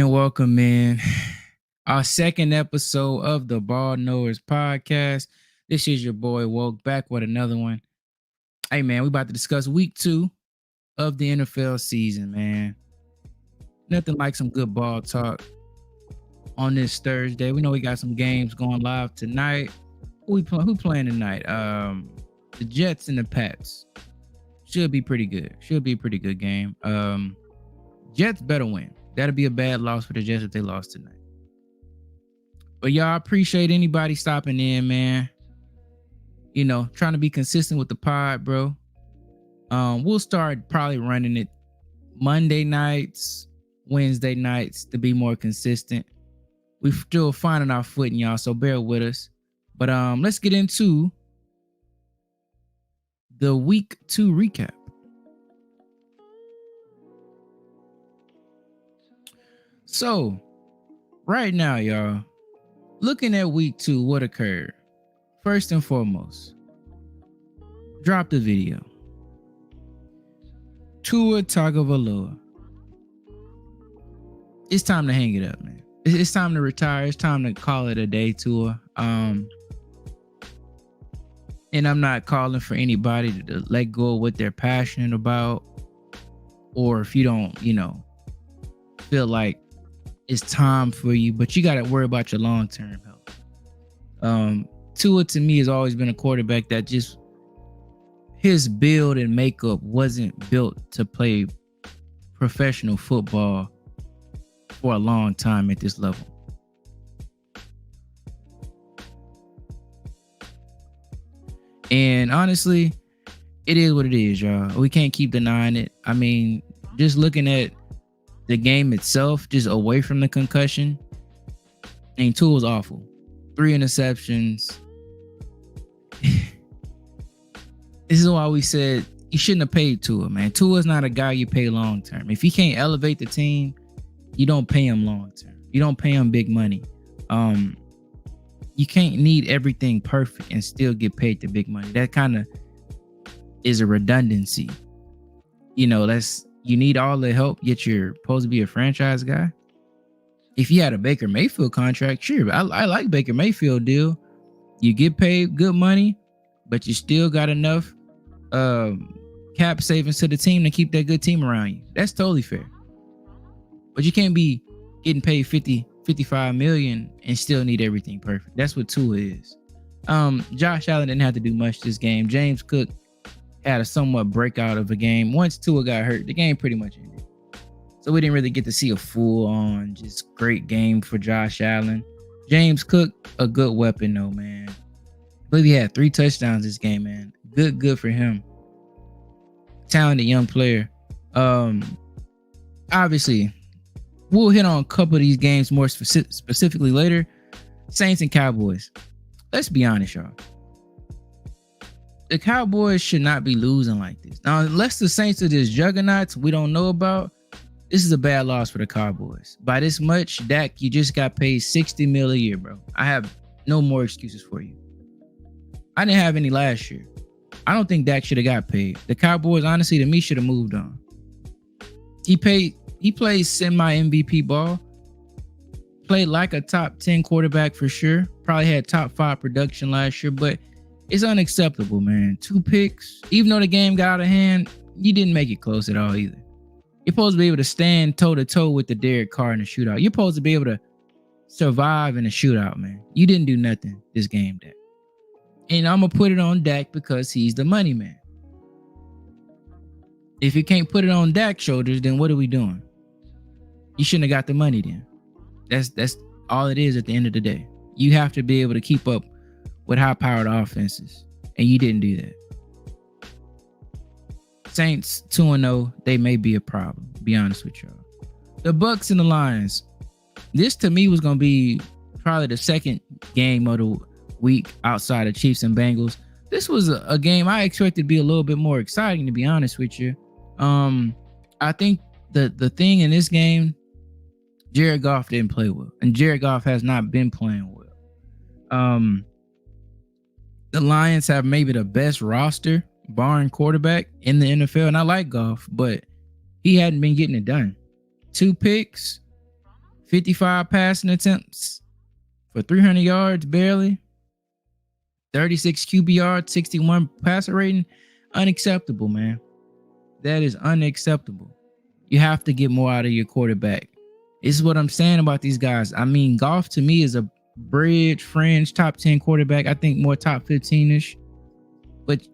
Welcome in. Our second episode of the Ball Knowers podcast. This is your boy Woke back with another one. Hey man, we about to discuss week 2 of the NFL season, man. Nothing like some good ball talk on this Thursday. We know we got some games going live tonight. Who playing tonight? The Jets and the Pats. Should be pretty good. Should be a pretty good game. Jets better win. That'll be a bad loss for the Jets if they lost tonight. But y'all, appreciate anybody stopping in, man. You know, trying to be consistent with the pod, bro. We'll start probably running it Monday nights, Wednesday nights to be more consistent. We're still finding our footing, y'all, so bear with us. But let's get into the week 2 recap. So, right now, y'all, looking at week 2, what occurred? First and foremost, drop the video. Tua Tagovailoa. It's time to hang it up, man. It's time to retire. It's time to call it a day, Tua. And I'm not calling for anybody to let go of what they're passionate about, or if you don't, feel like it's time for you, but you got to worry about your long-term health. Tua, to me, has always been a quarterback that just his build and makeup wasn't built to play professional football for a long time at this level. And honestly, it is what it is, y'all. We can't keep denying it. I mean, just looking at the game itself, just away from the concussion, and Tua was awful. 3 interceptions. This is why we said you shouldn't have paid Tua, man. Tua's not a guy you pay long term. If he can't elevate the team, you don't pay him long term. You don't pay him big money. You can't need everything perfect and still get paid the big money. That kind of is a redundancy. You need all the help, yet you're supposed to be a franchise guy. If you had a Baker Mayfield contract, sure. I like Baker Mayfield deal. You get paid good money, but you still got enough cap savings to the team to keep that good team around you. That's totally fair. But you can't be getting paid 50, 55 million and still need everything perfect. That's what Tua is. Josh Allen didn't have to do much this game. James Cook had a somewhat breakout of a game. Once Tua got hurt, the game pretty much ended. So we didn't really get to see a full-on just great game for Josh Allen. James Cook, a good weapon though, man. I believe he had 3 touchdowns this game, man. Good for him. Talented young player. Obviously, we'll hit on a couple of these games more specifically later. Saints and Cowboys. Let's be honest, y'all. The Cowboys should not be losing like this. Now, unless the Saints are just juggernauts we don't know about, This is a bad loss for the Cowboys. By this much, Dak, you just got paid $60 million a year, bro. I have no more excuses for you. I didn't have any last year. I don't think Dak should have got paid. The Cowboys, honestly, to me, should have moved on. He plays semi MVP ball. Played like a top 10 quarterback for sure. Probably had top 5 production last year, but it's unacceptable, man. 2 picks. Even though the game got out of hand, you didn't make it close at all either. You're supposed to be able to stand toe-to-toe with the Derek Carr in the shootout. You're supposed to be able to survive in a shootout, man. You didn't do nothing this game, Dak. And I'm going to put it on Dak because he's the money man. If you can't put it on Dak's shoulders, then what are we doing? You shouldn't have got the money then. That's all it is at the end of the day. You have to be able to keep up with high-powered offenses, and you didn't do that. Saints 2-0, they may be a problem, to be honest with y'all. The Bucks and the Lions. This to me was going to be probably the second game of the week outside of Chiefs and Bengals. This was a game I expected to be a little bit more exciting, to be honest with you. I think the thing in this game, Jared Goff didn't play well, and Jared Goff has not been playing well. The Lions have maybe the best roster, barring quarterback, in the NFL, and I like Goff, but he hadn't been getting it done. 2 picks, 55 passing attempts for 300 yards barely, 36 QBR, 61 passer rating. Unacceptable, man. That is unacceptable. You have to get more out of your quarterback. This is what I'm saying about these guys. I mean, Goff to me is a bridge, fringe, top 10 quarterback. I think more top 15-ish. But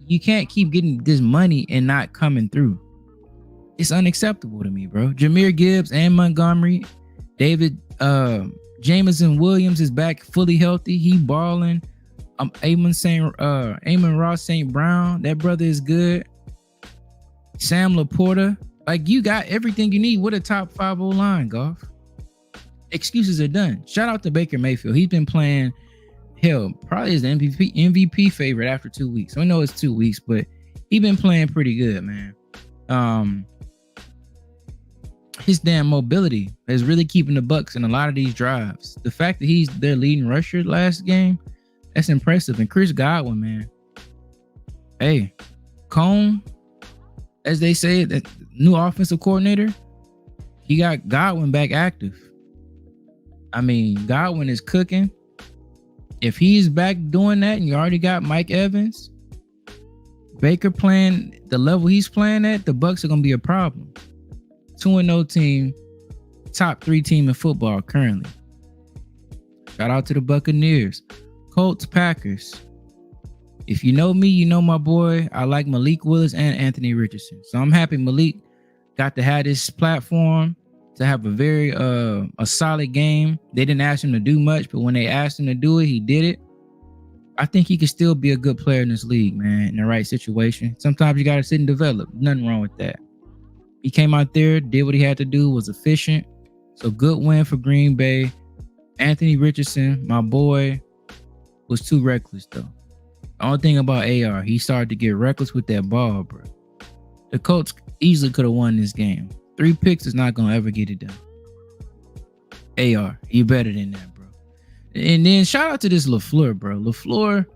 you can't keep getting this money and not coming through. It's unacceptable to me, bro. Jahmyr Gibbs and Montgomery. David Jameson Williams is back fully healthy. He balling. Amon Ross St. Brown. That brother is good. Sam Laporta. Like, you got everything you need with a top 5 O-line, Goff. Excuses are done. Shout out to Baker Mayfield. He's been playing, probably is the MVP favorite after 2 weeks. I know it's 2 weeks, but he's been playing pretty good, man. His damn mobility is really keeping the Bucks in a lot of these drives. The fact that he's their leading rusher last game, that's impressive. And Chris Godwin, man. Hey, Cone, as they say, that new offensive coordinator, he got Godwin back active. I mean, Godwin is cooking. If he's back doing that and you already got Mike Evans, Baker playing the level he's playing at, the Bucks are going to be a problem. 2-0 team, top 3 team in football currently. Shout out to the Buccaneers. Colts, Packers. If you know me, you know my boy. I like Malik Willis and Anthony Richardson. So I'm happy Malik got to have this platform to have a very a solid game. They didn't ask him to do much, but when they asked him to do it, he did it. I think he could still be a good player in this league, man, in the right situation. Sometimes you got to sit and develop. Nothing wrong with that. He came out there, did what he had to do, was efficient. So good win for Green Bay. Anthony Richardson, my boy, was too reckless, though. The only thing about AR, he started to get reckless with that ball, bro. The Colts easily could have won this game. 3 picks is not going to ever get it done. AR, you better than that, bro. And then shout out to this LaFleur, bro. LaFleur,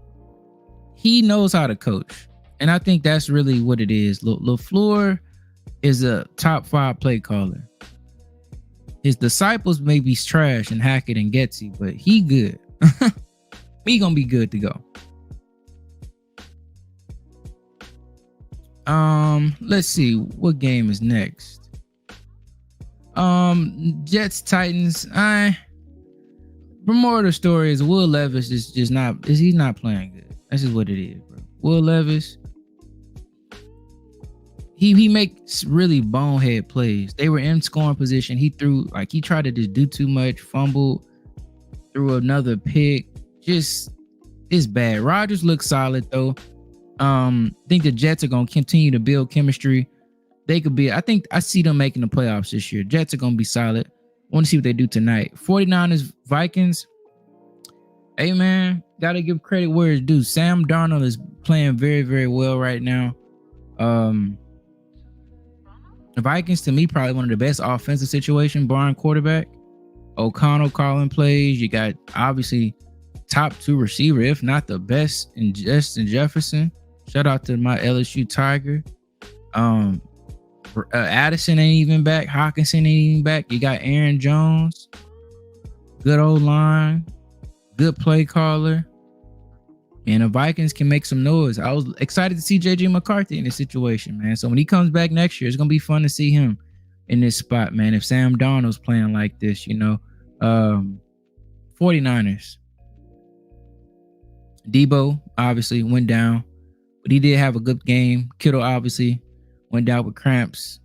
he knows how to coach. And I think that's really what it is. LaFleur is a top 5 play caller. His disciples may be trash and Hackett and Getsy, but he good. He gonna be good to go. Let's see what game is next. Jets Titans. The moral of the story is Will Levis is just not. He's not playing good. That's just what it is, bro. Will Levis. He makes really bonehead plays. They were in scoring position. He tried to just do too much, fumbled, threw another pick. Just, it's bad. Rodgers looks solid though. Think the Jets are gonna continue to build chemistry. They could be. I see them making the playoffs this year. Jets are gonna be solid. I want to see what they do tonight. 49ers, Vikings. Hey man, gotta give credit where it's due. Sam Darnold is playing very, very well right now. The Vikings, to me, probably one of the best offensive situation, barring quarterback. O'Connell calling plays. You got obviously top 2 receiver, if not the best, in Justin Jefferson. Shout out to my LSU Tiger. Addison ain't even back. Hawkinson ain't even back. You got Aaron Jones. Good old line. Good play caller. And the Vikings can make some noise. I was excited to see JJ McCarthy in this situation, man. So when he comes back next year, it's going to be fun to see him in this spot, man. If Sam Darnold's playing like this, 49ers. Debo obviously went down, but he did have a good game. Kittle obviously went down with cramps.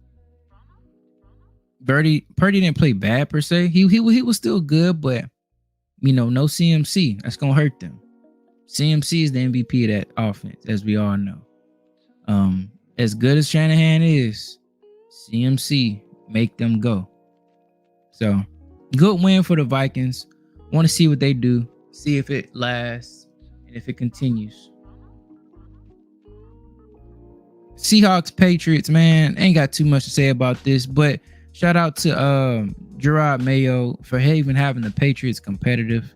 Purdy didn't play bad per se. He was still good, but no CMC. That's gonna hurt them. CMC is the MVP of that offense, as we all know. As good as Shanahan is, CMC make them go. So, good win for the Vikings. Want to see what they do, see if it lasts, and if it continues. Seahawks, Patriots, man, ain't got too much to say about this, but shout out to Gerard Mayo for even having the Patriots competitive.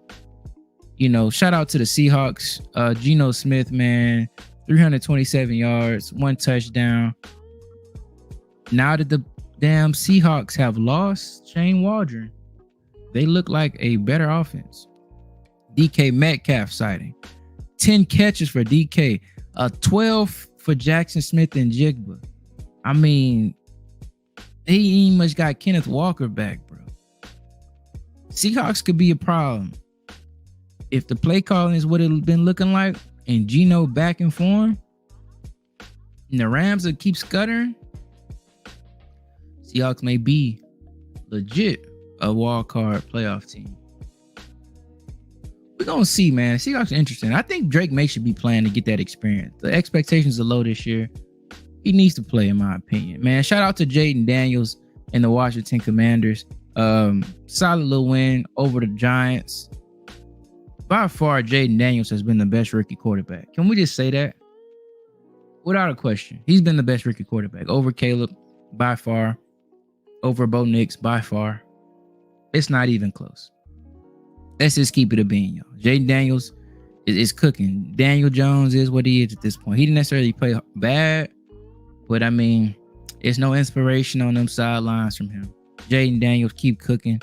Shout out to the Seahawks. Geno Smith, man, 327 yards, 1 touchdown. Now that the damn Seahawks have lost Shane Waldron, they look like a better offense. DK Metcalf sighting. 10 catches for DK. 12 for Jackson Smith and Jigba. I mean, he ain't much got Kenneth Walker back, bro. Seahawks could be a problem. If the play calling is what it's been looking like, and Geno back in form, and the Rams will keep scuttering, Seahawks may be legit a wild card playoff team. We're going to see, man. Seahawks are interesting. I think Drake May should be playing to get that experience. The expectations are low this year. He needs to play, in my opinion. Man, shout out to Jaden Daniels and the Washington Commanders. Solid little win over the Giants. By far, Jaden Daniels has been the best rookie quarterback. Can we just say that? Without a question. He's been the best rookie quarterback. Over Caleb, by far. Over Bo Nix, by far. It's not even close. Let's just keep it a bean, y'all. Jaden Daniels is cooking. Daniel Jones is what he is at this point. He didn't necessarily play bad, but I mean, it's no inspiration on them sidelines from him. Jaden Daniels keep cooking.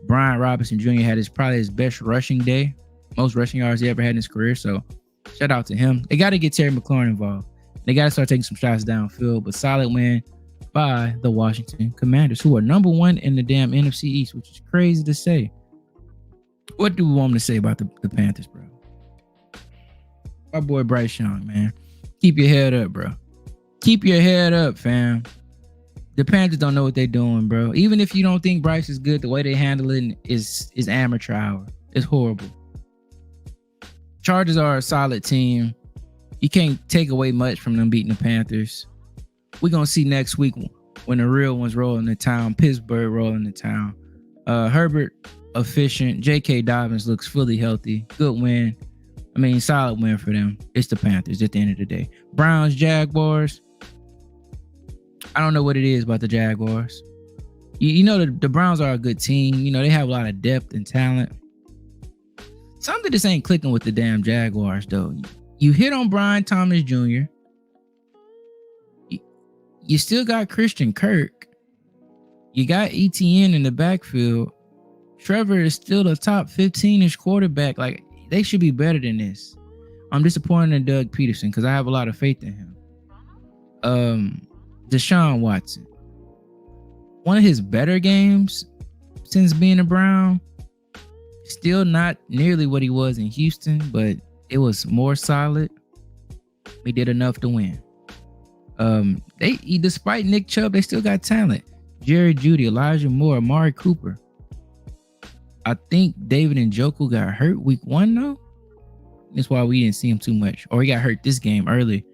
Brian Robinson Jr. had probably his best rushing day. Most rushing yards he ever had in his career. So shout out to him. They got to get Terry McLaurin involved. They got to start taking some shots downfield. But solid win by the Washington Commanders, who are number 1 in the damn NFC East, which is crazy to say. What do we want to say about the Panthers, bro? My boy Bryce Young, man. Keep your head up, bro. Keep your head up, fam. The Panthers don't know what they're doing, bro. Even if you don't think Bryce is good, the way they handle it is amateur hour. It's horrible. Chargers are a solid team. You can't take away much from them beating the Panthers. We're going to see next week when the real ones roll into town. Pittsburgh roll into town. Herbert, efficient. J.K. Dobbins looks fully healthy. Good win. I mean, solid win for them. It's the Panthers at the end of the day. Browns, Jaguars. I don't know what it is about the Jaguars. The Browns are a good team. They have a lot of depth and talent. Something just ain't clicking with the damn Jaguars, though. You hit on Brian Thomas Jr. You still got Christian Kirk. You got ETN in the backfield. Trevor is still the top 15-ish quarterback. Like, they should be better than this. I'm disappointed in Doug Peterson because I have a lot of faith in him. Deshaun Watson. One of his better games since being a Brown. Still not nearly what he was in Houston, but it was more solid. We did enough to win. Despite Nick Chubb, they still got talent. Jerry Jeudy, Elijah Moore, Amari Cooper. I think David Njoku got hurt week 1, though. That's why we didn't see him too much. Or he got hurt this game early.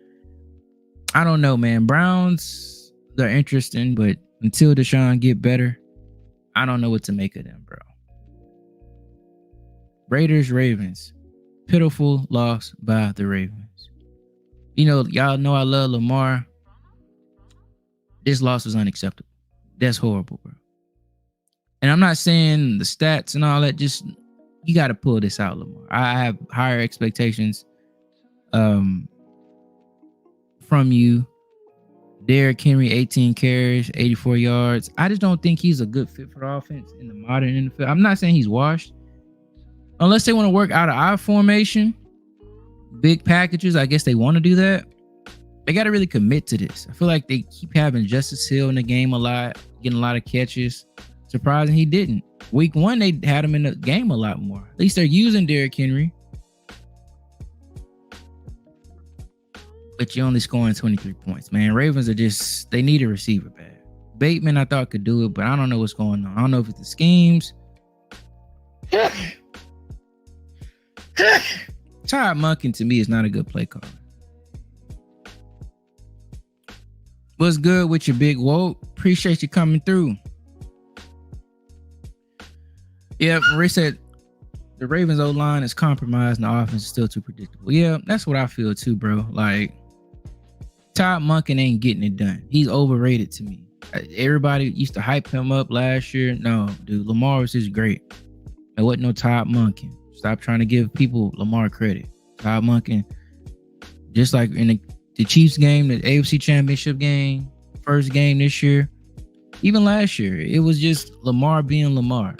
I don't know, man. Browns, they're interesting, but until Deshaun get better, I don't know what to make of them, bro. Raiders, Ravens. Pitiful loss by the Ravens. Y'all know I love Lamar. This loss was unacceptable. That's horrible, bro. And I'm not saying the stats and all that. Just you got to pull this out, Lamar. I have higher expectations from you. Derrick Henry, 18 carries, 84 yards. I just don't think he's a good fit for the offense in the modern NFL. I'm not saying he's washed. Unless they want to work out of I formation, big packages, I guess they want to do that. They got to really commit to this. I feel like they keep having Justice Hill in the game a lot, getting a lot of catches. Surprising he didn't. Week 1, they had him in the game a lot more. At least they're using Derrick Henry. But you're only scoring 23 points, man. Ravens are just, they need a receiver bad. Bateman, I thought could do it, but I don't know what's going on. I don't know if it's the schemes. Todd Monken, to me, is not a good play caller. What's good with your big woke? Appreciate you coming through. Yeah, Ray said the Ravens O-line is compromised and the offense is still too predictable. Yeah, that's what I feel too, bro. Like, Todd Monken ain't getting it done. He's overrated to me. Everybody used to hype him up last year. No, dude, Lamar was just great. There wasn't no Todd Monken. Stop trying to give people Lamar credit. Todd Monken, just like in the Chiefs game, the AFC Championship game, first game this year, even last year, it was just Lamar being Lamar.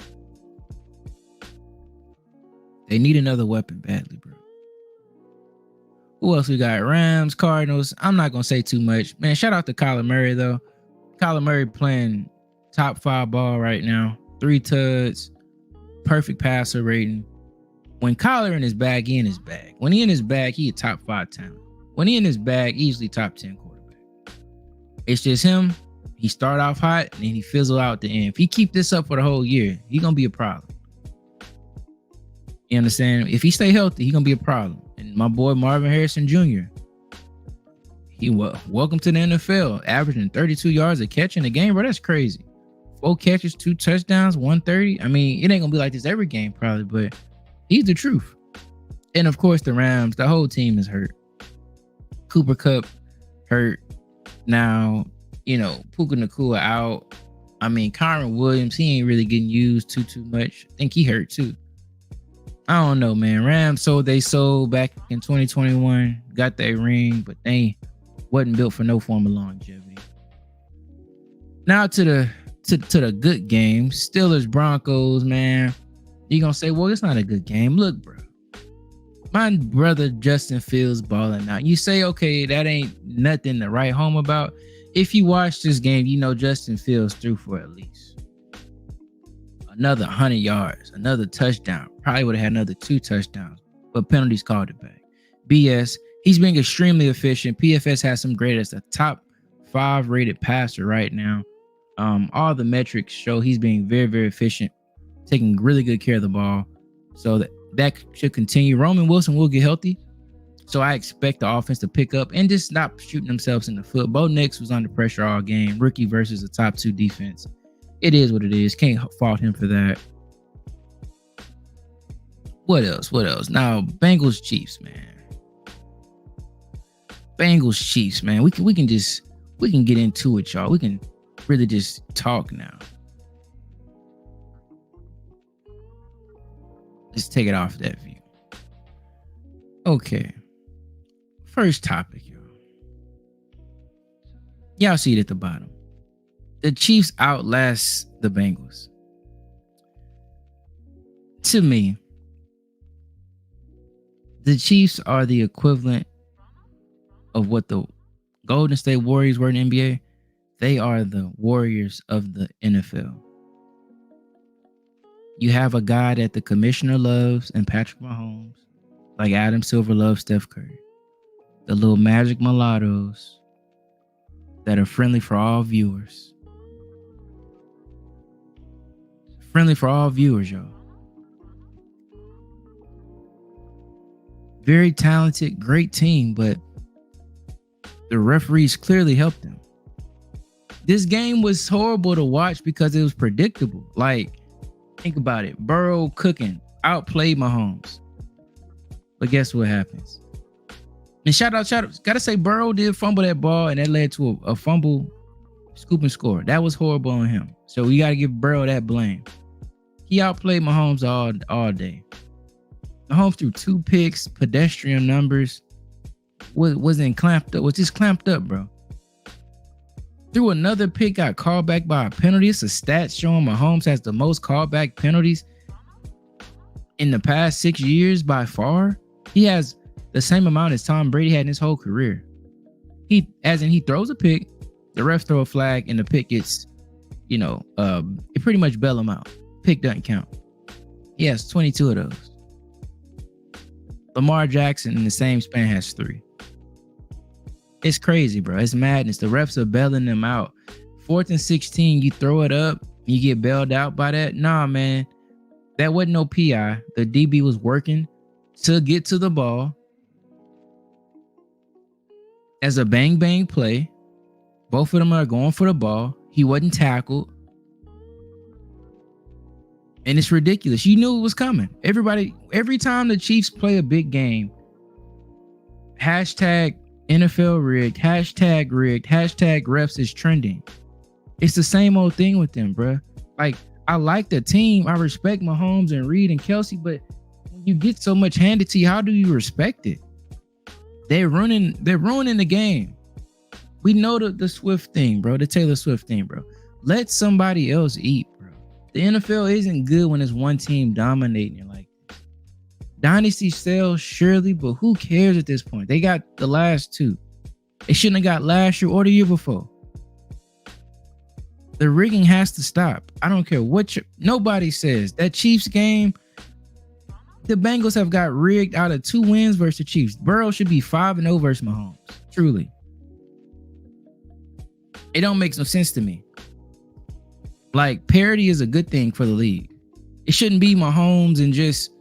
They need another weapon badly, bro. Who else we got? Rams, Cardinals. I'm not going to say too much. Man, shout out to Kyler Murray, though. Kyler Murray playing top 5 ball right now. 3 tuds. Perfect passer rating. When Kyler in his bag, he in his bag. When he in his bag, he a top 5 talent. When he in his bag, easily top 10 quarterback. It's just him. He start off hot, and then he fizzle out at the end. If he keep this up for the whole year, he going to be a problem. You understand? If he stay healthy, he gonna be a problem. And my boy Marvin Harrison Jr., welcome to the NFL, averaging 32 yards a catch in a game, bro. That's crazy. 4 catches, 2 touchdowns, 130. I mean, it ain't gonna be like this every game, probably, but he's the truth. And of course, the Rams, the whole team is hurt. Cooper Kupp hurt. Now, Puka Nacua out. I mean, Kyron Williams, he ain't really getting used too much. I think he hurt too. I don't know, man. Rams sold back in 2021, got that ring, but they wasn't built for no form of longevity. Now to the good game, Steelers Broncos, man. You're gonna say, well, it's not a good game. Look, bro. My brother Justin Fields balling out. You say, okay, that ain't nothing to write home about. If you watch this game, you know Justin Fields threw for at least another 100 yards, another touchdown. Probably would have had another 2 touchdowns, but penalties called it back. BS. He's being extremely efficient. PFS has him graded as a top 5 rated passer right now. All the metrics show he's being very, very efficient, taking really good care of the ball. So that should continue. Roman Wilson will get healthy. So I expect the offense to pick up and just stop shooting themselves in the foot. Bo Nix was under pressure all game. Rookie versus a top 2 defense. It is what it is. Can't fault him for that. What else? Now, Bengals Chiefs, man. Bengals Chiefs, man. We can get into it, y'all. We can really just talk now. Let's take it off that view. Okay. First topic, y'all. Y'all see it at the bottom. The Chiefs outlast the Bengals. To me, the Chiefs are the equivalent of what the Golden State Warriors were in the NBA. They are the Warriors of the NFL. You have a guy that the commissioner loves and Patrick Mahomes, like Adam Silver loves Steph Curry. The little magic mulattoes that are friendly for all viewers. Friendly for all viewers, y'all. Very talented, great team, but the referees clearly helped them. This game was horrible to watch because it was predictable. Like, think about it. Burrow cooking, outplayed Mahomes. But guess what happens? And shout out. Gotta say, Burrow did fumble that ball, and that led to a fumble scoop and score. That was horrible on him. So we got to give Burrow that blame. He outplayed Mahomes all day. Mahomes threw 2 picks, pedestrian numbers. Wasn't clamped up. Was just clamped up, bro. Threw another pick, got called back by a penalty. It's a stat showing Mahomes has the most callback penalties in the past 6 years by far. He has the same amount as Tom Brady had in his whole career. He throws a pick, the refs throw a flag, and the pick gets, it pretty much bail him out. Pick doesn't count. He has 22 of those. Lamar Jackson in the same span has 3. It's crazy, bro. It's madness. The refs are bailing them out. 4th and 16, you throw it up, you get bailed out by that. Nah, man. That wasn't no PI. The DB was working to get to the ball as a bang play. Both of them are going for the ball. He wasn't tackled. And it's ridiculous. You knew it was coming. Every time the Chiefs play a big game, hashtag NFL rigged, hashtag rigged, hashtag refs is trending. It's the same old thing with them, bro. Like, I like the team. I respect Mahomes and Reed and Kelsey, but when you get so much handed to you, how do you respect it? They're ruining the game. We know the Swift thing, bro. The Taylor Swift thing, bro. Let somebody else eat, bro. The NFL isn't good when it's one team dominating it like this. Dynasty sells, surely, but who cares at this point? They got the last 2. They shouldn't have got last year or the year before. The rigging has to stop. I don't care what nobody says. That Chiefs game, the Bengals have got rigged out of 2 wins versus the Chiefs. Burrow should be 5-0 versus Mahomes. Truly. It don't make no sense to me. Like, parity is a good thing for the league. It shouldn't be Mahomes and just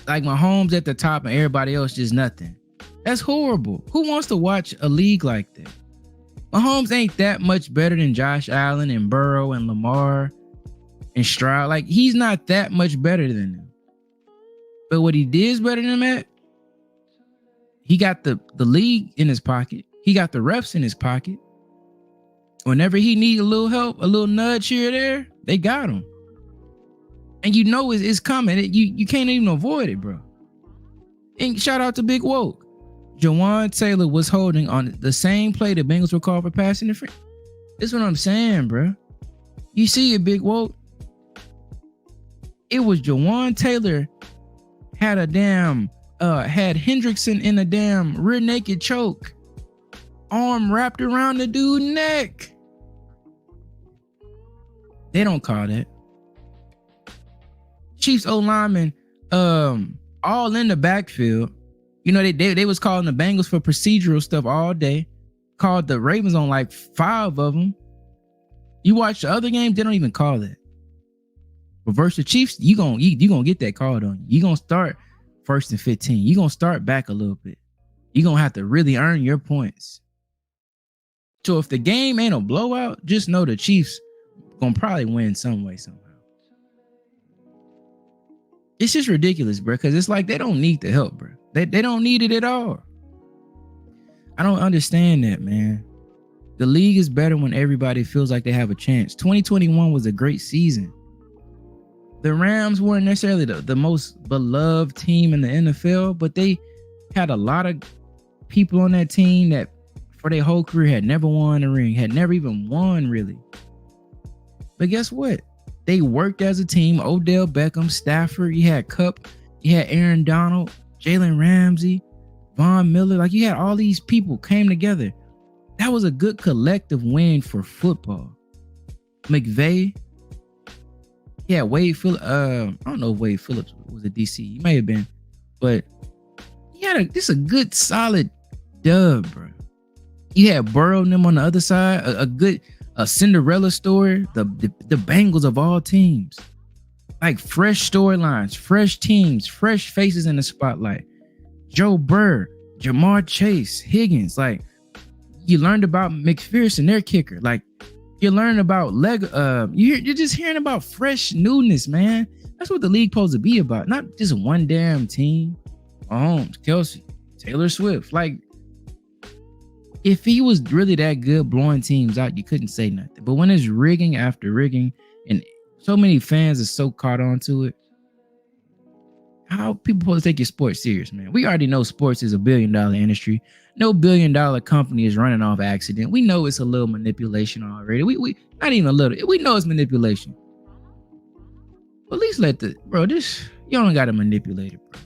like Mahomes at the top and everybody else just nothing. That's horrible. Who wants to watch a league like that? Mahomes ain't that much better than Josh Allen and Burrow and Lamar and Stroud. Like, he's not that much better than them. But what he did is better than them at, he got the league in his pocket. He got the refs in his pocket. Whenever he need a little help, a little nudge here or there, they got him. And you know it's coming. You can't even avoid it, bro. And shout out to Big Woke. Jawan Taylor was holding on the same play the Bengals were called for passing interference. That's what I'm saying, bro. You see it, Big Woke. It was Jawan Taylor had Hendrickson in a damn rear naked choke. Arm wrapped around the dude's neck. They don't call that. Chiefs O-linemen all in the backfield. You know, they was calling the Bengals for procedural stuff all day. Called the Ravens on like 5 of them. You watch the other games, they don't even call that. But versus the Chiefs, you gonna get that called on you. You gonna start 1st and 15. You gonna start back a little bit. You gonna have to really earn your points. So if the game ain't a blowout, just know the Chiefs gonna probably win some way, somehow. It's just ridiculous, bro, because it's like they don't need the help, bro. They don't need it at all. I don't understand that, man. The league is better when everybody feels like they have a chance. 2021 was a great season. The Rams weren't necessarily the most beloved team in the NFL, but they had a lot of people on that team that for their whole career had never won a ring, had never even won, really. But guess what? They worked as a team. Odell Beckham, Stafford, you had Kupp, you had Aaron Donald, Jalen Ramsey, Von Miller. Like, you had all these people came together. That was a good collective win for football. McVay. Yeah, Wade Phillips. I don't know if Wade Phillips was a DC. He may have been. But this a good, solid dub, bro. You had Burrow and them on the other side. A Cinderella story. The Bengals of all teams. Like, fresh storylines, fresh teams, fresh faces in the spotlight. Joe Burr, Jamar Chase, Higgins. Like, you learned about McPherson, their kicker. Like, you learn about you're just hearing about fresh newness, man. That's what the league supposed to be about. Not just one damn team. Mahomes, Kelsey, Taylor Swift. Like, If he was really that good blowing teams out, you couldn't say nothing. But when it's rigging after rigging and so many fans are so caught on to it, how people supposed to take your sports serious, man? We already know sports is $1 billion industry. No $1 billion company is running off accident. We know it's a little manipulation already. We not even a little. We know it's manipulation. But at least let you don't gotta manipulate it, bro.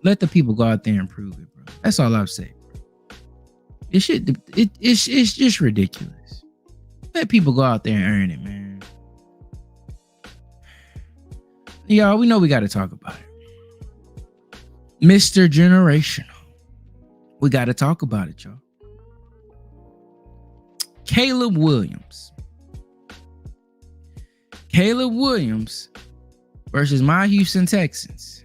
Let the people go out there and prove it, bro. That's all I've said. It's just ridiculous. Let people go out there and earn it, man. Y'all, we know we got to talk about it. Mr. Generational. We got to talk about it, y'all. Caleb Williams. Caleb Williams versus my Houston Texans.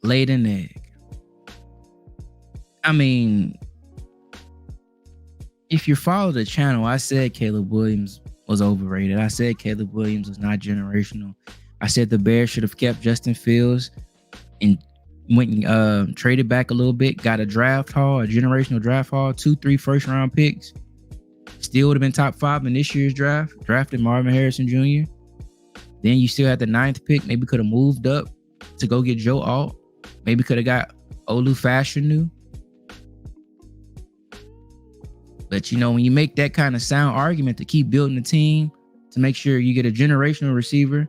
Laid an egg. I mean, if you follow the channel, I said Caleb Williams was overrated. I said Caleb Williams was not generational. I said the Bears should have kept Justin Fields and went and traded back a little bit, got a generational draft haul, 2-3 first round picks. Still would have been top 5 in this year's draft. Drafted Marvin Harrison Jr. Then you still had the 9th pick. Maybe could have moved up to go get Joe Alt. Maybe could have got Olu Fashanu. But, when you make that kind of sound argument to keep building the team, to make sure you get a generational receiver,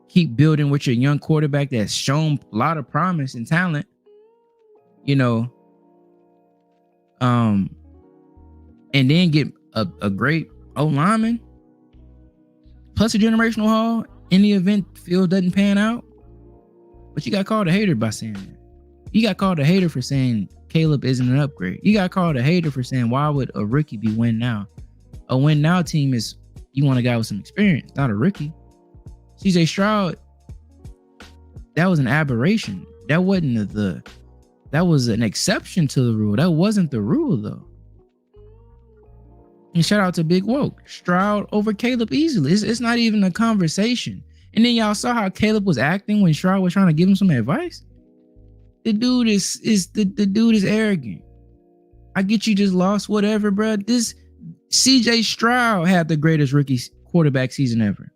keep building with your young quarterback that's shown a lot of promise and talent, and then get a great O-lineman, plus a generational haul in the event Field doesn't pan out. But you got called a hater by saying that. You got called a hater for saying Caleb isn't an upgrade. You got called a hater for saying, why would a rookie be win now? A win now team is, you want a guy with some experience, not a rookie. CJ Stroud, that was an aberration. That wasn't that was an exception to the rule. That wasn't the rule, though. And shout out to Big Woke. Stroud over Caleb easily. It's not even a conversation. And then y'all saw how Caleb was acting when Stroud was trying to give him some advice. The dude the dude is arrogant. I get you just lost, whatever, bro. This CJ Stroud had the greatest rookie quarterback season ever.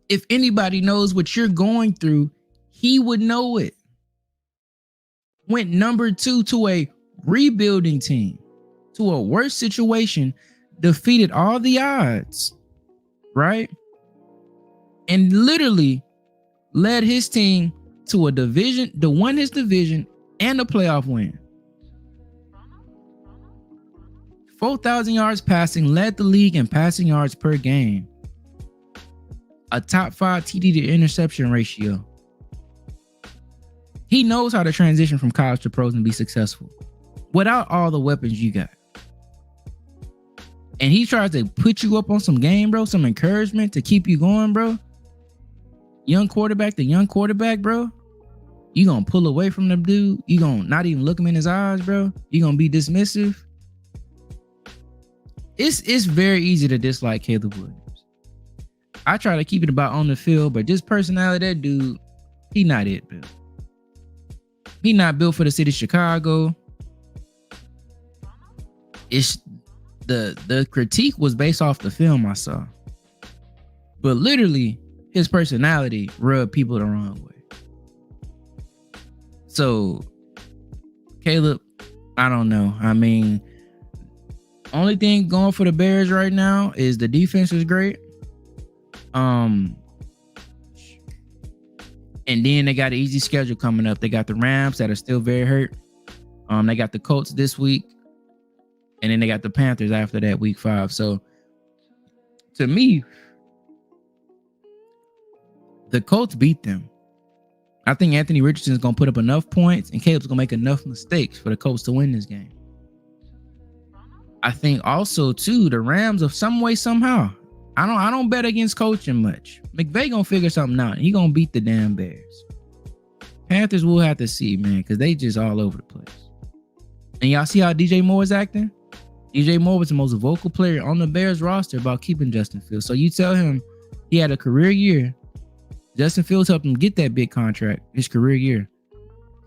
If anybody knows what you're going through, he would know it. Went number 2 to a rebuilding team, to a worse situation, defeated all the odds, right? And literally led his team to a division, to win his division and a playoff win. 4,000 yards passing, led the league in passing yards per game. A top 5 TD to interception ratio. He knows how to transition from college to pros and be successful without all the weapons you got. And he tries to put you up on some game, bro, some encouragement to keep you going, bro. Young quarterback to young quarterback, bro. You gonna pull away from them dude. You gonna not even look him in his eyes, bro. You gonna be dismissive. It's very easy to dislike Caleb Williams. I try to keep it about on the field, but just personality, that dude, he not it, bro. He not built for the city of Chicago. It's the critique was based off the film I saw. But literally, his personality rubbed people the wrong way. So, Caleb, I don't know. I mean, only thing going for the Bears right now is the defense is great. And then they got an easy schedule coming up. They got the Rams that are still very hurt. They got the Colts this week. And then they got the Panthers after that, week 5. So, to me, the Colts beat them. I think Anthony Richardson is going to put up enough points and Caleb's going to make enough mistakes for the Colts to win this game. I think also, too, the Rams of some way, somehow. I don't bet against coaching much. McVay going to figure something out. He going to beat the damn Bears. Panthers will have to see, man, because they just all over the place. And y'all see how DJ Moore is acting? DJ Moore was the most vocal player on the Bears roster about keeping Justin Fields. So you tell him he had a career year. Justin Fields helped him get that big contract, his career year.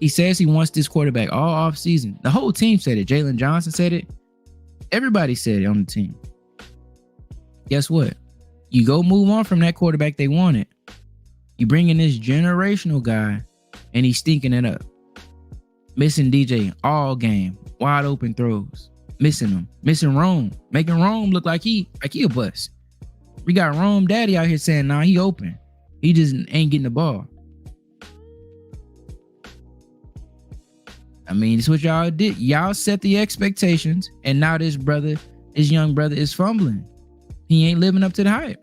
He says he wants this quarterback all off season. The whole team said it. Jalen Johnson said it. Everybody said it on the team. Guess what? You go move on from that quarterback they wanted. You bring in this generational guy, and he's stinking it up. Missing DJ all game. Wide open throws. Missing him. Missing Rome. Making Rome look like he a bust. We got Rome Daddy out here saying, nah, he open. He just ain't getting the ball. I mean, it's what y'all did. Y'all set the expectations, and now this young brother is fumbling. He ain't living up to the hype.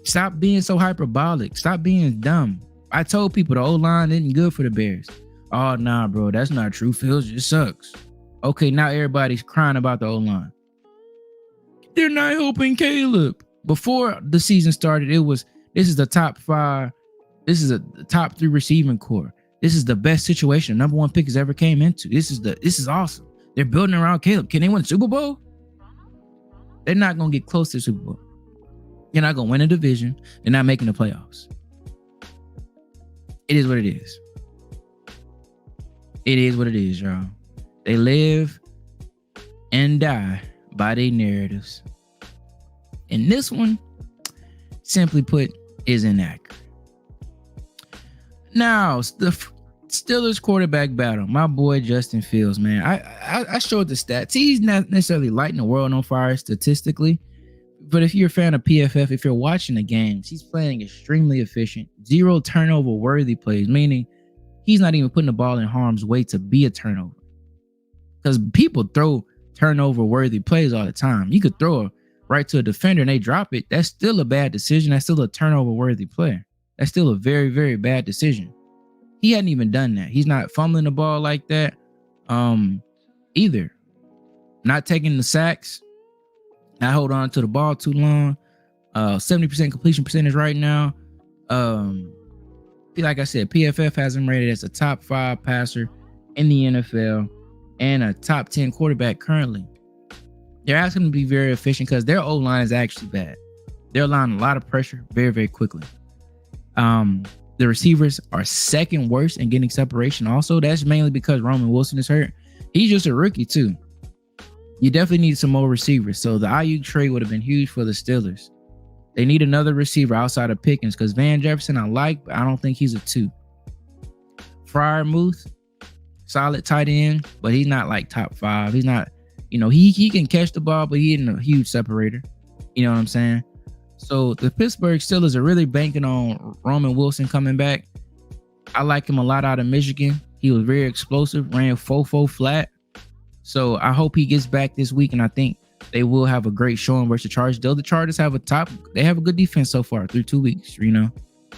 Stop being so hyperbolic. Stop being dumb. I told people the O-line isn't good for the Bears. Oh, nah, bro, that's not true. Fields just sucks. Okay, now everybody's crying about the O-line. They're not helping Caleb. Before the season started, this is the top 5. This is the top 3 receiving core. This is the best situation the number 1 pick has ever came into. This is awesome. They're building around Caleb. Can they win the Super Bowl? They're not going to get close to the Super Bowl. They're not going to win a division. They're not making the playoffs. It is what it is. It is what it is, y'all. They live and die by their narratives. And this one, simply put, is inaccurate. Now, the Steelers quarterback battle. My boy Justin Fields, man. I showed the stats. He's not necessarily lighting the world on fire statistically. But if you're a fan of PFF, if you're watching the games, he's playing extremely efficient. 0 turnover worthy plays, meaning he's not even putting the ball in harm's way to be a turnover. Because people throw turnover worthy plays all the time. You could throw it right to a defender and they drop it. That's still a bad decision. That's still a turnover worthy play. That's still a very, very bad decision. He hadn't even done that. He's not fumbling the ball like that either. Not taking the sacks. Not hold on to the ball too long. 70% completion percentage right now. Like I said, PFF has him rated as a top 5 passer in the NFL and a top 10 quarterback currently. They're asking him to be very efficient because their O-line is actually bad. They're allowing a lot of pressure very, very quickly. The receivers are second worst in getting separation. Also, that's mainly because Roman Wilson is hurt. He's just a rookie too. You definitely need some more receivers. So the Ayuk trade would have been huge for the Steelers. They need another receiver outside of Pickens because Van Jefferson I like, but I don't think he's a 2. Freiermuth, solid tight end, but he's not like top 5. He's not, he can catch the ball, but he isn't a huge separator. You know what I'm saying? So the Pittsburgh Steelers are really banking on Roman Wilson coming back. I like him a lot out of Michigan. He was very explosive, ran 4.4 flat. So I hope he gets back this week, and I think they will have a great showing versus the Chargers. Though the Chargers have they have a good defense so far through 2 weeks,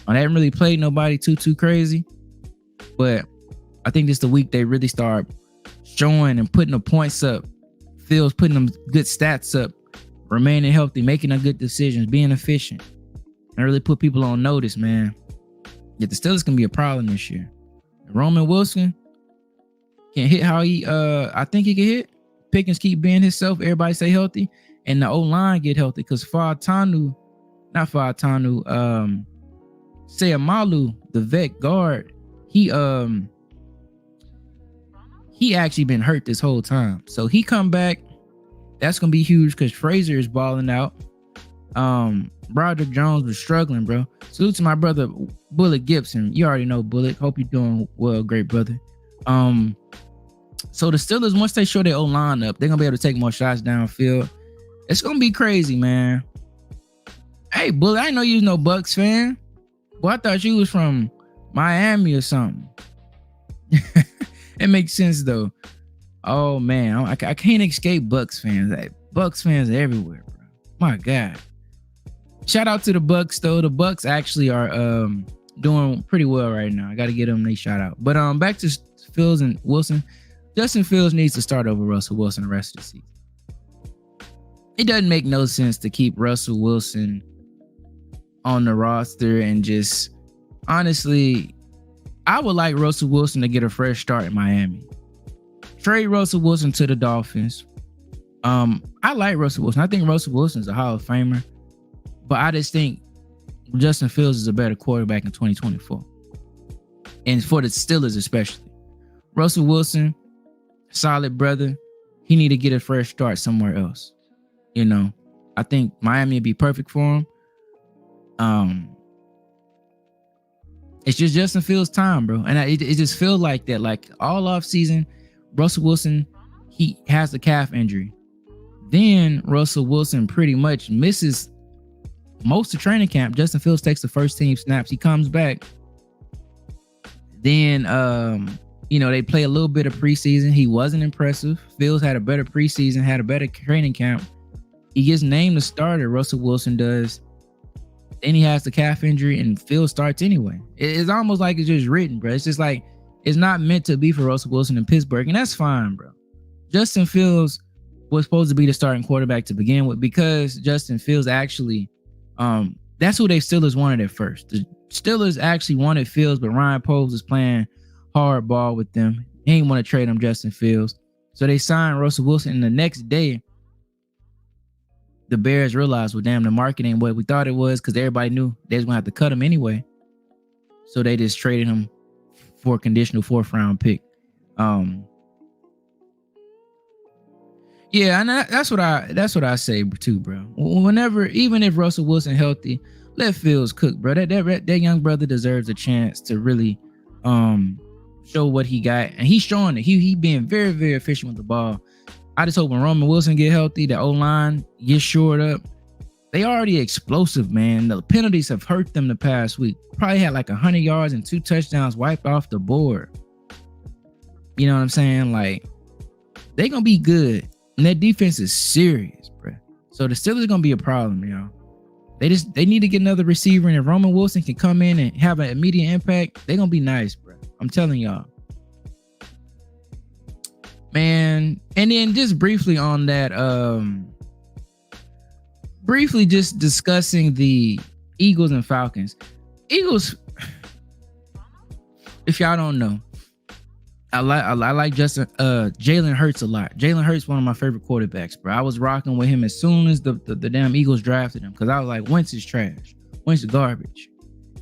I haven't really played nobody too crazy, but I think this is the week they really start showing and putting the points up. Fields putting them good stats up, remaining healthy, making the good decisions, being efficient, and really put people on notice, man. Yet the Steelers can be a problem this year. Roman Wilson can hit how I think he can hit. Pickens keep being himself. Everybody stay healthy. And the O-line get healthy because Seumalo, the vet guard, he actually been hurt this whole time. So he come back. That's going to be huge because Frazier is balling out. Broderick Jones was struggling, bro. Salute to my brother, Bullet Gibson. You already know Bullet. Hope you're doing well, great brother. So the Steelers, once they show their O-line up, they're going to be able to take more shots downfield. It's going to be crazy, man. Hey, Bullet, I didn't know you was no Bucks fan. Boy, I thought you was from Miami or something. It makes sense, though. Oh, man. I can't escape Bucks fans. Bucks fans are everywhere, bro. My God. Shout out to the Bucks, though. The Bucks actually are doing pretty well right now. I got to get them a shout out. But back to Fields and Wilson. Justin Fields needs to start over Russell Wilson the rest of the season. It doesn't make no sense to keep Russell Wilson on the roster and just, honestly, I would like Russell Wilson to get a fresh start in Miami. Trade Russell Wilson to the Dolphins. I like Russell Wilson. I think Russell Wilson's a Hall of Famer, but I just think Justin Fields is a better quarterback in 2024. And for the Steelers especially. Russell Wilson, solid brother. He need to get a fresh start somewhere else. I think Miami would be perfect for him. It's just Justin Fields' time, bro. And it just feels like that. Like all off season, Russell Wilson, he has a calf injury. Then Russell Wilson pretty much misses most of training camp. Justin Fields takes the first team snaps. He comes back. Then, they play a little bit of preseason. He wasn't impressive. Fields had a better preseason, had a better training camp. He gets named the starter. Russell Wilson does. Then he has the calf injury, and Fields starts anyway. It's almost like it's just written, bro. It's just like it's not meant to be for Russell Wilson in Pittsburgh, and that's fine, bro. Justin Fields was supposed to be the starting quarterback to begin with because Justin Fields actually, that's who they Steelers wanted at first. The Steelers actually wanted Fields, but Ryan Poles was playing hardball with them. He didn't want to trade him Justin Fields. So they signed Russell Wilson, and the next day, the Bears realized, well, damn, the market ain't what we thought it was because everybody knew they was going to have to cut him anyway. So they just traded him for a conditional 4th-round pick. Yeah, and that's what I say too, bro. Whenever, even if Russell Wilson healthy, let Fields cook, bro. That young brother deserves a chance to really show what he got, and he's showing it. He being very, very efficient with the ball. I just hope when Roman Wilson get healthy, the O-line gets shored up. They already explosive, man. The penalties have hurt them the past week. Probably had like 100 yards and 2 touchdowns wiped off the board. You know what I'm saying? Like, they gonna be good. And that defense is serious, bro. So the Steelers gonna be a problem, y'all. They need to get another receiver, and if Roman Wilson can come in and have an immediate impact, they gonna be nice, bro. I'm telling y'all. Man, and then just briefly on that, briefly just discussing the Eagles and Falcons. Eagles, if y'all don't know, I like Jalen Hurts a lot. Jalen Hurts, one of my favorite quarterbacks, bro. I was rocking with him as soon as the damn Eagles drafted him because I was like, Wentz is trash. Wentz is garbage.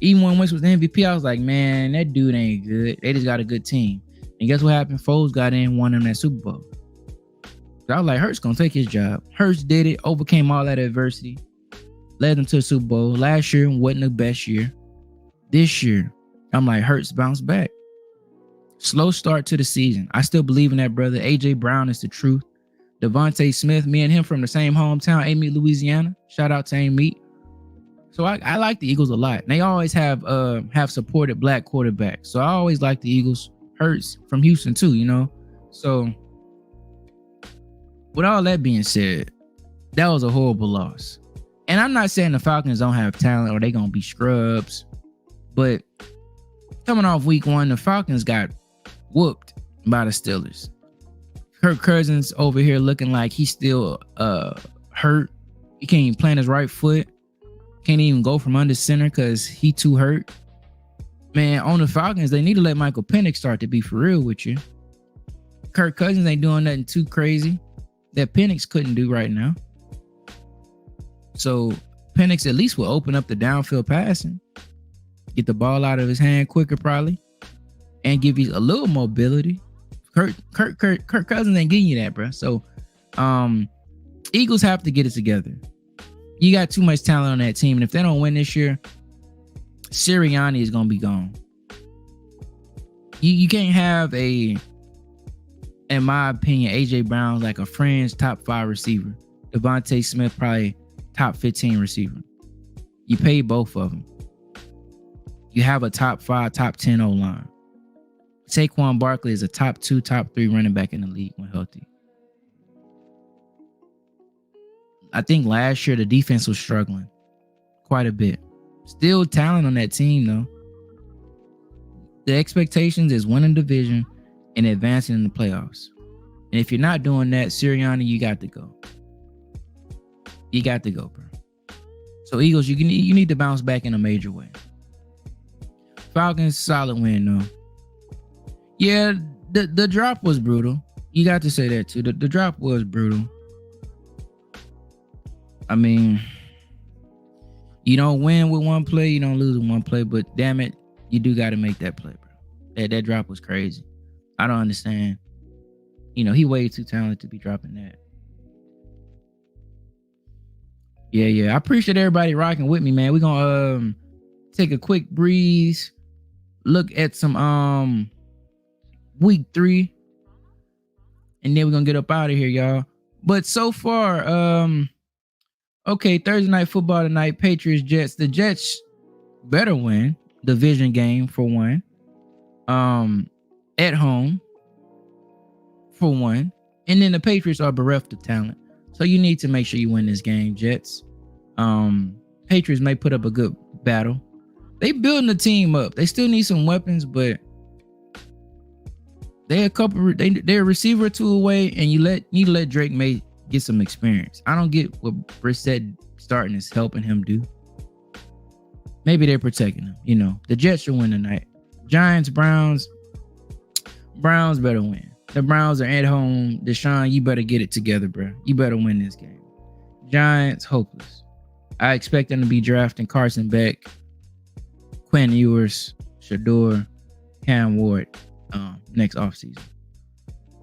Even when Wentz was the MVP, I was like, man, that dude ain't good. They just got a good team. And guess what happened? Foles got in, won him that Super Bowl. So I was like, Hurts gonna take his job. Hurts did it, overcame all that adversity, led them to the Super Bowl. Last year wasn't the best year. This year, I'm like, Hurts bounced back. Slow start to the season. I still believe in that brother. AJ Brown is the truth. Devontae Smith, me and him from the same hometown, Amy, Louisiana. Shout out to Amy. So I like the Eagles a lot. They always have supported black quarterbacks. So I always like the Eagles. Hurts from Houston too, you know. So with all that being said, that was a horrible loss. And I'm not saying the Falcons don't have talent or they gonna be scrubs, but coming off week 1, the Falcons got whooped by the Steelers. Kirk Cousins over here looking like he's still hurt. He can't even plant his right foot. Can't even go from under center because he too hurt. Man, on the Falcons, they need to let Michael Penix start to be for real with you. Kirk Cousins ain't doing nothing too crazy that Penix couldn't do right now. So Penix at least will open up the downfield passing, get the ball out of his hand quicker probably, and give you a little mobility. Kirk Cousins ain't getting you that, bro. So Eagles have to get it together. You got too much talent on that team, and if they don't win this year, Sirianni is gonna be gone. You can't have in my opinion, AJ Brown's like a fringe top 5 receiver. Devontae Smith probably top 15 receiver. You pay both of them. You have a top 5, top 10 O-line. Saquon Barkley is a top 2, top 3 running back in the league when healthy. I think last year the defense was struggling quite a bit. Still talent on that team though. The expectations is winning division and advancing in the playoffs. And if you're not doing that, Sirianni, you got to go. You got to go, bro. So Eagles, you need to bounce back in a major way. Falcons, solid win though. Yeah, the drop was brutal. You got to say that too. The drop was brutal. I mean, you don't win with one play, you don't lose with one play, but damn it, you do got to make that play, bro. That drop was crazy. I don't understand. He way too talented to be dropping that. Yeah. I appreciate everybody rocking with me, man. We're gonna take a quick breeze, look at some week 3, and then we're gonna get up out of here, y'all. But so far, okay, Thursday night football tonight, Patriots, Jets. The Jets better win division game for one. At home for one. And then the Patriots are bereft of talent. So you need to make sure you win this game, Jets. Patriots may put up a good battle. They building the team up. They still need some weapons, but they're a receiver or two away, and you need to let Drake May get some experience. I don't get what Brissett starting is helping him do. Maybe they're protecting him. The Jets should win tonight. Giants, Browns better win. The Browns are at home. Deshaun, you better get it together, bro. You better win this game. Giants, hopeless. I expect them to be drafting Carson Beck, Quinn Ewers, Shador, Cam Ward next offseason.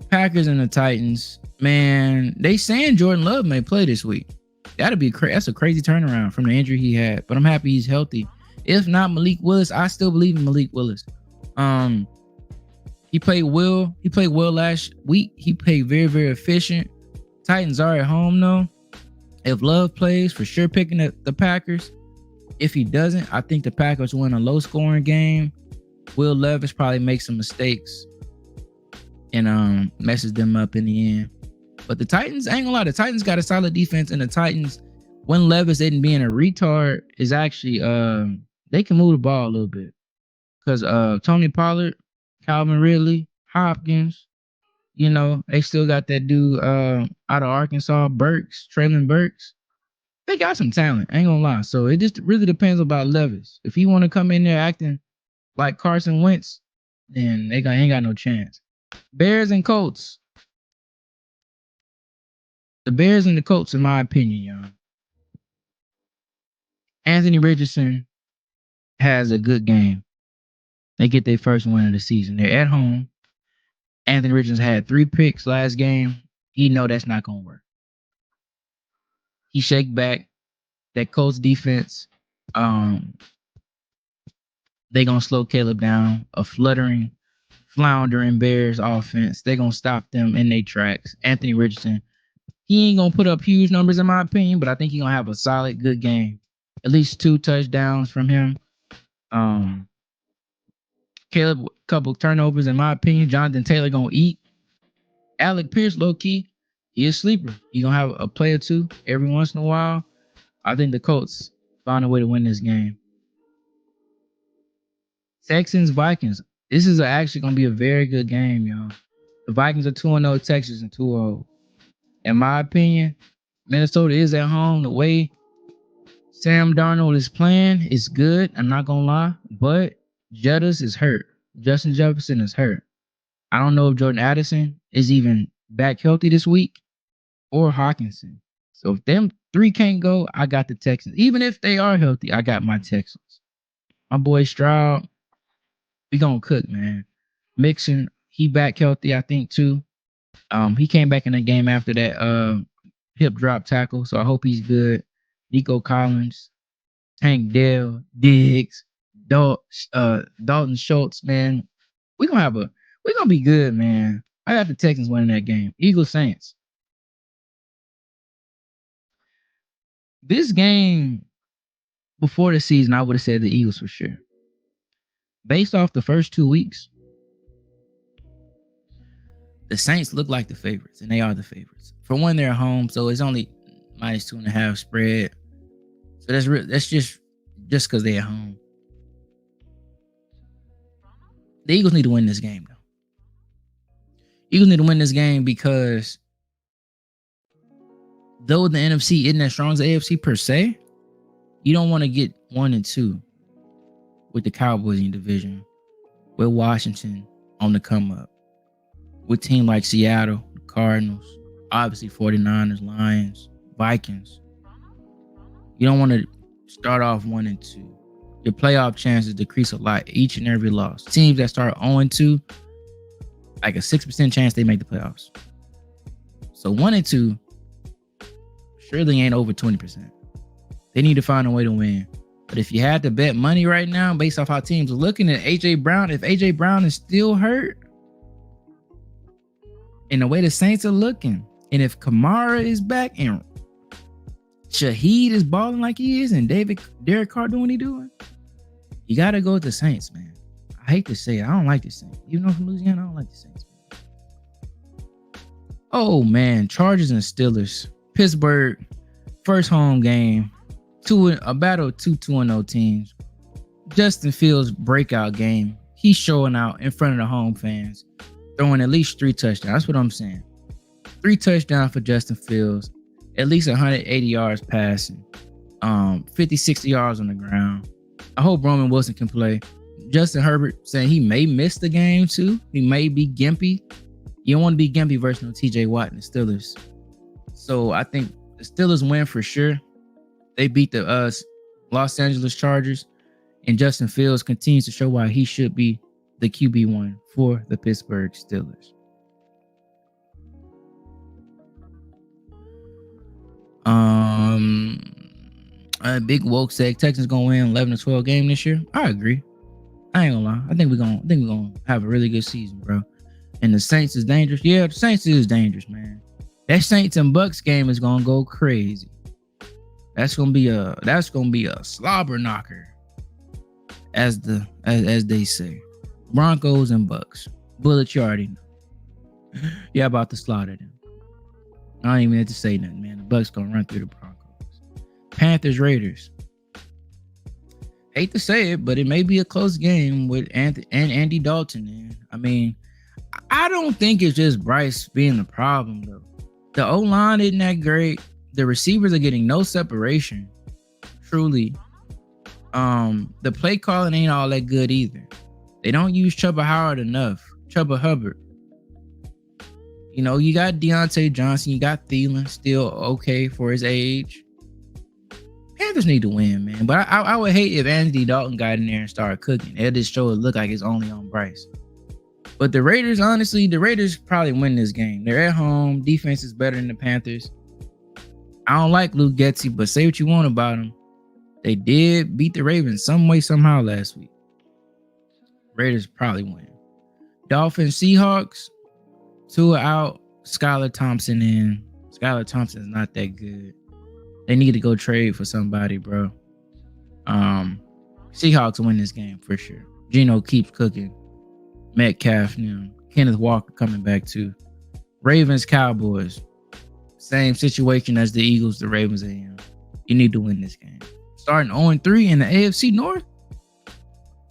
Packers and the Titans, man, they saying Jordan Love may play this week. That'd be that's a crazy turnaround from the injury he had, but I'm happy he's healthy. If not Malik Willis, I still believe in Malik Willis. He played well. He played well last week. He played very, very efficient. Titans are at home though. If Love plays, for sure picking the Packers. If he doesn't, I think the Packers win a low-scoring game. Will Levis probably makes some mistakes and messes them up in the end. But the Titans, I ain't gonna lie, the Titans got a solid defense, and the Titans, when Levis isn't being a retard, is actually they can move the ball a little bit. Because Tony Pollard, Calvin Ridley, Hopkins, they still got that dude out of Arkansas, Traylon Burks. They got some talent, I ain't gonna lie. So it just really depends about Levis. If he want to come in there acting like Carson Wentz, then they ain't got no chance. Bears and Colts. The Bears and the Colts, in my opinion, y'all. Anthony Richardson has a good game. They get their first win of the season. They're at home. Anthony Richardson had 3 picks last game. He know that's not gonna work. He shake back. That Colts defense, they gonna slow Caleb down. A floundering Bears offense. They gonna stop them in their tracks. Anthony Richardson, he ain't gonna put up huge numbers in my opinion, but I think he gonna have a solid, good game. At least 2 touchdowns from him. Caleb, couple turnovers in my opinion. Jonathan Taylor gonna eat. Alec Pierce, low key, he a sleeper. He gonna have a play or two every once in a while. I think the Colts found a way to win this game. Texans, Vikings. This is actually gonna be a very good game, y'all. The Vikings are 2-0, Texans are 2-0. In my opinion, Minnesota is at home. The way Sam Darnold is playing is good. I'm not gonna lie, but Jettis is hurt. Justin Jefferson is hurt. I don't know if Jordan Addison is even back healthy this week or Hawkinson. So if them 3 can't go, I got the Texans. Even if they are healthy, I got my Texans. My boy Stroud, we gonna cook, man. Mixon, he back healthy, I think too. He came back in the game after that hip drop tackle, so I hope he's good. Nico Collins, Tank Dell, Diggs, Dalton Schultz, man. We're gonna be good, man. I got the Texans winning that game. Eagles Saints. This game before the season, I would have said the Eagles for sure. Based off the first 2 weeks, the Saints look like the favorites, and they are the favorites. For one, they're at home, so it's only -2.5 spread. So that's just because they're at home. The Eagles need to win this game, though. Eagles need to win this game because though the NFC isn't as strong as the AFC per se, you don't want to get 1 and 2 with the Cowboys in your division, with Washington on the come up, with teams like Seattle, Cardinals, obviously 49ers, Lions, Vikings. You don't want to start off 1 and 2. your playoff chances decrease a lot each and every loss. Teams that start 0-2, like a 6% chance they make the playoffs. So 1-2 surely ain't over 20%. They need to find a way to win. But if you had to bet money right now, based off how teams are looking at AJ Brown, if AJ Brown is still hurt, and the way the Saints are looking, and if Kamara is back and Shaheed is balling like he is, and Derek Carr doing what he doing, you got to go with the Saints, man. I hate to say it. I don't like the Saints. Even though I'm from Louisiana, I don't like the Saints. Oh, man. Chargers and Steelers. Pittsburgh, first home game. A battle of two 2-0 teams. Justin Fields' breakout game. He's showing out in front of the home fans, throwing at least 3 touchdowns. That's what I'm saying. 3 touchdowns for Justin Fields. At least 180 yards passing. 50, 60 yards on the ground. I hope Roman Wilson can play. Justin Herbert saying he may miss the game too. He may be gimpy. You don't want to be gimpy versus no TJ Watt and the Steelers. So I think the Steelers win for sure. They beat the Los Angeles Chargers. And Justin Fields continues to show why he should be the QB1 for the Pittsburgh Steelers. Big Woke said Texans gonna win 11-12 game this year. I agree. I ain't gonna lie. I think we're gonna have a really good season, bro. And the Saints is dangerous. Yeah, the Saints is dangerous, man. That Saints and Bucks game is gonna go crazy. That's gonna be a slobber knocker, as they say. Broncos and Bucks. Bullets, you already know. Yeah, about to slaughter them. I don't even have to say nothing, man. The Bucks gonna run through the Broncos. Panthers, Raiders. Hate to say it, but it may be a close game with Andy Dalton. Man. I mean, I don't think it's just Bryce being the problem, though. The O-line isn't that great. The receivers are getting no separation. Truly. The play calling ain't all that good either. They don't use Chuba Hubbard enough. You know, you got Deontay Johnson, you got Thielen, still okay for his age. Panthers need to win, man. But I would hate if Andy Dalton got in there and started cooking. It'll just show it look like it's only on Bryce. But the Raiders, honestly, probably win this game. They're at home. Defense is better than the Panthers. I don't like Luke Getsy, but say what you want about him. They did beat the Ravens some way, somehow last week. Raiders probably win. Dolphins, Seahawks. Tua out. Skylar Thompson in. Skylar Thompson is not that good. They need to go trade for somebody, bro. Seahawks win this game for sure. Geno keeps cooking. Metcalf, Kenneth Walker coming back too. Ravens, Cowboys. Same situation as the Eagles, the Ravens, and you need to win this game. Starting 0-3 in the AFC North,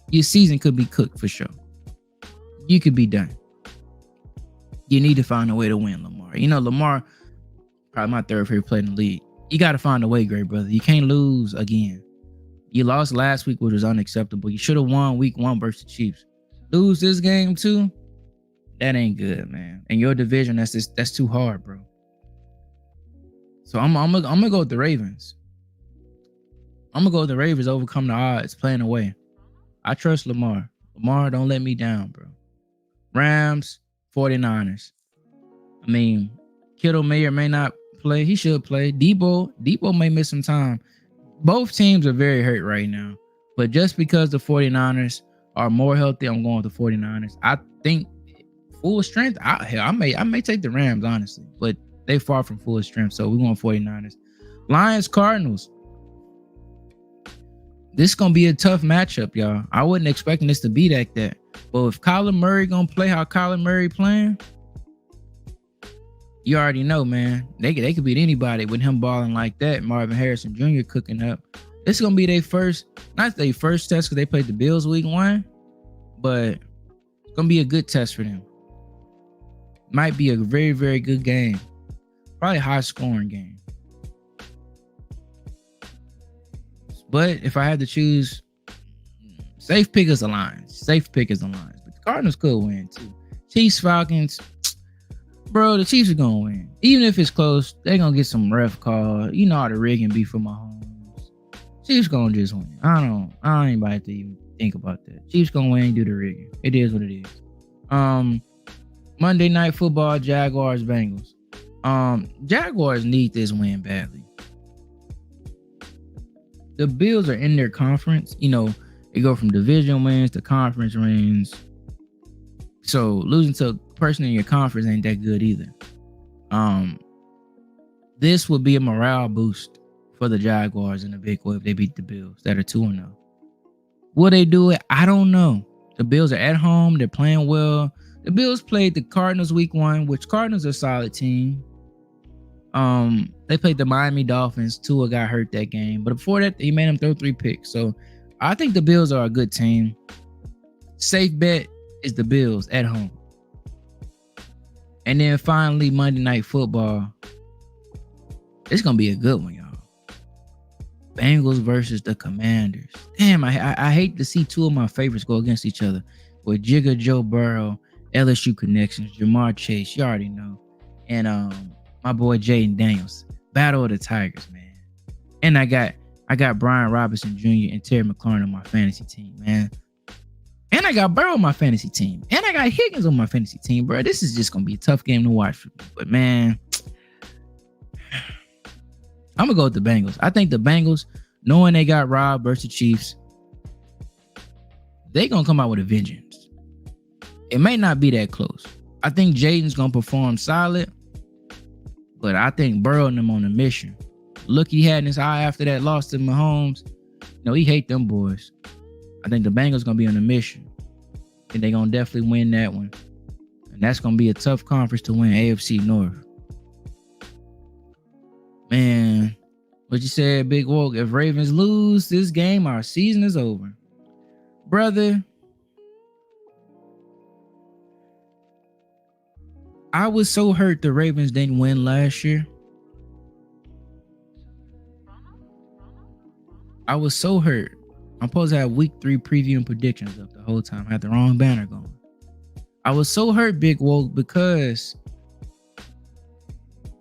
your season could be cooked for sure. You could be done. You need to find a way to win, Lamar. You know, Lamar, probably my third favorite player in the league. You got to find a way, great brother. You can't lose again. You lost last week, which was unacceptable. You should have won week 1 versus the Chiefs. Lose this game too, that ain't good, man. And your division, that's too hard, bro. So I'm gonna go with the Ravens. I'm gonna go with the Ravens, overcome the odds, playing away. I trust Lamar. Lamar, don't let me down, bro. Rams, 49ers. I mean, Kittle may or may not play. He should play. Debo may miss some time. Both teams are very hurt right now. But just because the 49ers are more healthy, I'm going with the 49ers. I think full strength, I may take the Rams, honestly. But they far from full strength, so we're going 49ers. Lions, Cardinals. This is going to be a tough matchup, y'all. I wasn't expecting this to be like that. But if Kyler Murray going to play how Kyler Murray playing, you already know, man. They could beat anybody with him balling like that. Marvin Harrison Jr. cooking up. This is going to be not their first test because they played the Bills week 1, but it's going to be a good test for them. Might be a very, very good game. Probably a high-scoring game. But if I had to choose, safe pick is the Lions. But the Cardinals could win, too. Chiefs, Falcons. Bro, the Chiefs are going to win. Even if it's close, they're going to get some ref call. You know how the rigging be for Mahomes. Chiefs gonna just win. I don't anybody to even think about that. Chiefs gonna win and do the rigging. It is what it is. Monday Night Football, Jaguars, Bengals. Jaguars need this win badly. The Bills are in their conference. You know, they go from division wins to conference wins. So losing to a person in your conference ain't that good either. This would be a morale boost for the Jaguars in a big way if they beat the Bills that are 2-0. Will they do it? I don't know. The Bills are at home. They're playing well. The Bills played the Cardinals week 1, which Cardinals are a solid team. They played the Miami Dolphins. Tua got hurt that game. But before that, he made them throw 3 picks. So I think the Bills are a good team. Safe bet is the Bills at home. And then finally, Monday Night Football. It's going to be a good one, y'all. Bengals versus the Commanders. Damn, I hate to see 2 of my favorites go against each other. With Jigga Joe Burrow, LSU connections, Jamar Chase, you already know. And my boy Jaden Daniels. Battle of the Tigers, man. And I got Brian Robinson Jr. and Terry McLaurin on my fantasy team, man. And I got Burrow on my fantasy team. And I got Higgins on my fantasy team, bro. This is just going to be a tough game to watch for me. But, man, I'm going to go with the Bengals. I think the Bengals, knowing they got robbed versus the Chiefs, they going to come out with a vengeance. It may not be that close. I think Jaden's going to perform solid, but I think Burrow and them on a mission. Look he had in his eye after that loss to Mahomes. You know, he hate them boys. I think the Bengals going to be on a mission. And they're going to definitely win that one. And that's going to be a tough conference to win, AFC North. Man, what you said, Big Woke? If Ravens lose this game, our season is over. Brother, I was so hurt the Ravens didn't win last year. I was so hurt. I'm supposed to have week 3 preview and predictions up the whole time. I had the wrong banner going. I was so hurt, Big Woke, because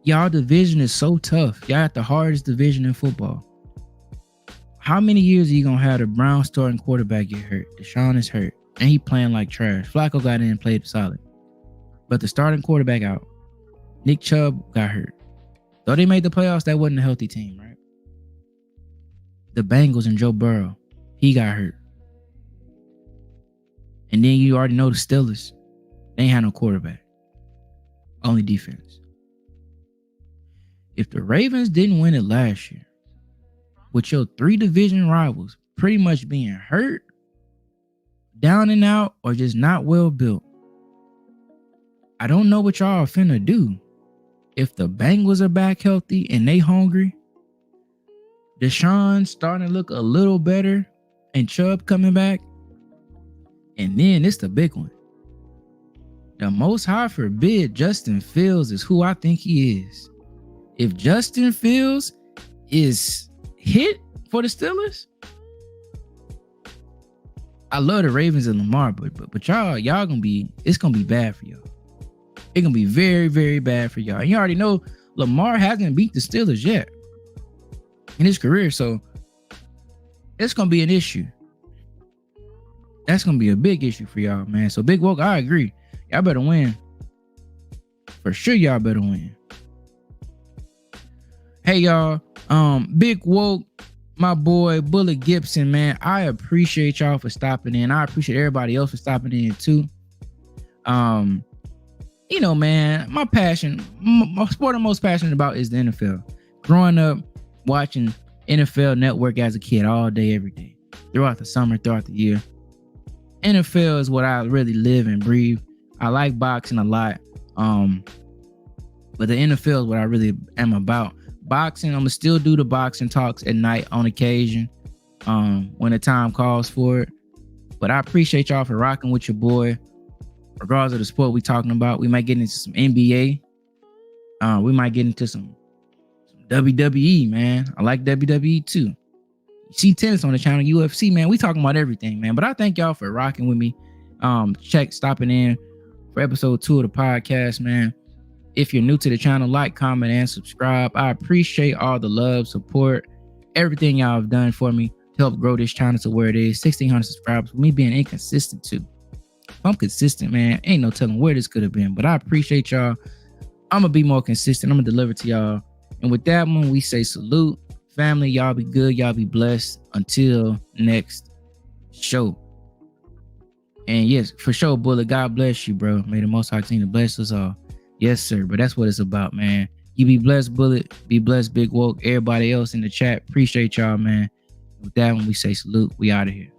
y'all division is so tough. Y'all got the hardest division in football. How many years are you going to have the Browns starting quarterback get hurt? Deshaun is hurt. And he playing like trash. Flacco got in and played solid. But the starting quarterback out. Nick Chubb got hurt. Though they made the playoffs, that wasn't a healthy team, right? The Bengals and Joe Burrow, he got hurt. And then you already know the Steelers. They ain't had no quarterback. Only defense. If the Ravens didn't win it last year, with your 3 division rivals pretty much being hurt, down and out, or just not well built, I don't know what y'all are finna do. If the Bengals are back healthy and they hungry, Deshaun starting to look a little better, and Chubb coming back, and then it's the big one. The Most High forbid Justin Fields is who I think he is. If Justin Fields is hit for the Steelers, I love the Ravens and Lamar, but y'all gonna be, it's gonna be bad for y'all. It's gonna be very, very bad for y'all. And you already know Lamar hasn't beat the Steelers yet in his career, so it's gonna be an issue. That's gonna be a big issue for y'all, man. So Big Woke, I agree. Y'all better win. For sure, y'all better win. Hey, y'all. Big Woke, my boy Bullet Gibson, man. I appreciate y'all for stopping in. I appreciate everybody else for stopping in too. You know, man, my passion, my sport I'm most passionate about is the NFL. Growing up, watching NFL Network as a kid all day, every day, throughout the summer, throughout the year. NFL is what I really live and breathe. I like boxing a lot, but the NFL is what I really am about. Boxing, I'm gonna still do the boxing talks at night on occasion, when the time calls for it. But I appreciate y'all for rocking with your boy. Regardless of the sport we talking about, we might get into some NBA. We might get into some WWE, man. I like WWE too. You see tennis on the channel, UFC, man. We talking about everything, man. But I thank y'all for rocking with me. Stopping in for episode 2 of the podcast, man. If you're new to the channel, like, comment, and subscribe. I appreciate all the love, support, everything y'all have done for me to help grow this channel to where it is. 1,600 subscribers. Me being inconsistent too. If I'm consistent, man, ain't no telling where this could have been. But I appreciate y'all. I'm going to be more consistent. I'm going to deliver to y'all. And with that one, we say salute. Family, y'all be good. Y'all be blessed. Until next show. And yes, for sure, Bullet, God bless you, bro. May the Most High continue to bless us all. Yes, sir. But that's what it's about, man. You be blessed, Bullet. Be blessed, Big Woke. Everybody else in the chat, appreciate y'all, man. With that one, we say salute. We out of here.